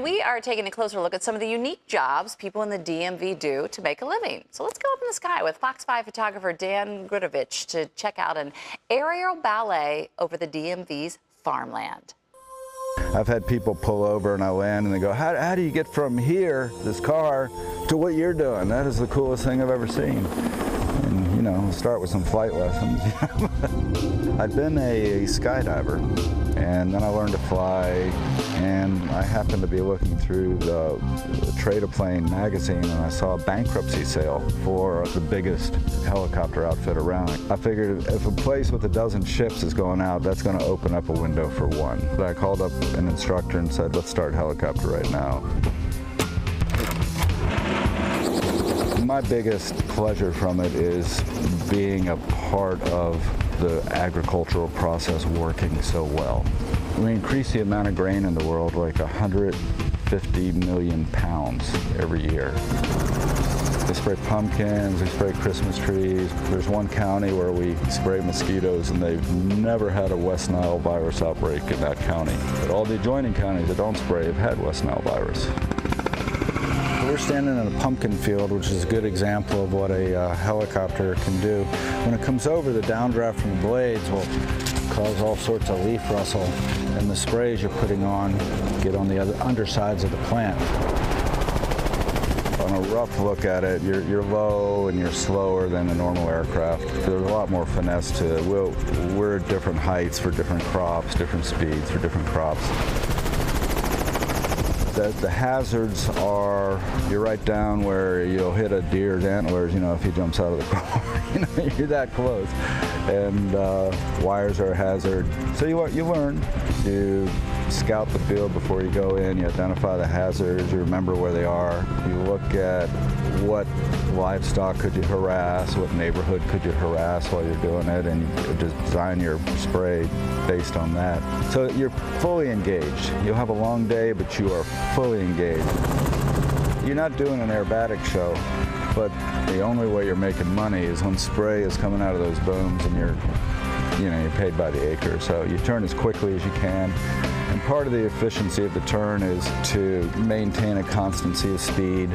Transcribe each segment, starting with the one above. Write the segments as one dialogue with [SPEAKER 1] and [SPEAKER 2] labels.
[SPEAKER 1] We are taking a closer look at some of the unique jobs people in the DMV do to make a living. So let's go up in the sky with Fox 5 photographer Dan Grudovich to check out an aerial ballet over the DMV's farmland.
[SPEAKER 2] I've had people pull over and I land and they go, how do you get from here, this car, to what you're doing? That is the coolest thing I've ever seen. And, you know, start with some flight lessons. I'd been a skydiver, and then I learned to fly, and I happened to be looking through the Trade-A-Plane magazine, and I saw a bankruptcy sale for the biggest helicopter outfit around. I figured if a place with a dozen ships is going out, that's going to open up a window for one. So I called up an instructor and said, let's start helicopter right now. My biggest pleasure from it is being a part of the agricultural process working so well. We increase the amount of grain in the world like 150 million pounds every year. They spray pumpkins, we spray Christmas trees. There's one county where we spray mosquitoes and they've never had a West Nile virus outbreak in that county. But all the adjoining counties that don't spray have had West Nile virus. We're standing in a pumpkin field, which is a good example of what a helicopter can do. When it comes over, the downdraft from the blades will cause all sorts of leaf rustle, and the sprays you're putting on get on the other undersides of the plant. On a rough look at it, you're low and you're slower than a normal aircraft. There's a lot more finesse to it. We're at different heights for different crops, different speeds for different crops. The hazards are, you're right down where you'll hit a deer's antlers, you know, if he jumps out of the car. You know, you're that close. And wires are a hazard. So you learn. You scout the field before you go in. You identify the hazards. You remember where they are. You look at what livestock could you harass, what neighborhood could you harass while you're doing it, and you design your spray based on that. So you're fully engaged. You'll have a long day, but you are fully engaged. You're not doing an aerobatic show, but the only way you're making money is when spray is coming out of those booms and you're paid by the acre. So you turn as quickly as you can. And part of the efficiency of the turn is to maintain a constancy of speed.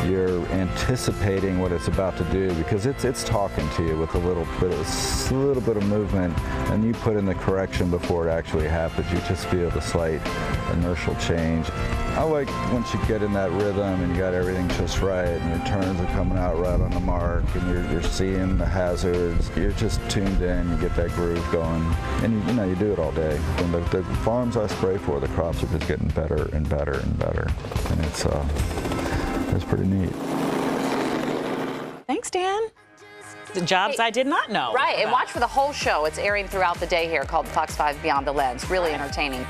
[SPEAKER 2] You're anticipating what it's about to do because it's talking to you with a little bit of movement, and you put in the correction before it actually happens. You just feel the slight inertial change. I like once you get in that rhythm and you got everything just right and your turns are coming out right on the mark and you're seeing the hazards, you're just tuned in, you get that groove going, and you do it all day. And the farms I spray for, the crops are just getting better and better and better, and it's pretty neat.
[SPEAKER 3] Thanks, Dan. The jobs I did not know.
[SPEAKER 1] Right,
[SPEAKER 3] about.
[SPEAKER 1] and watch for the whole show. It's airing throughout the day here, called Fox 5 Beyond the Lens. Really entertaining.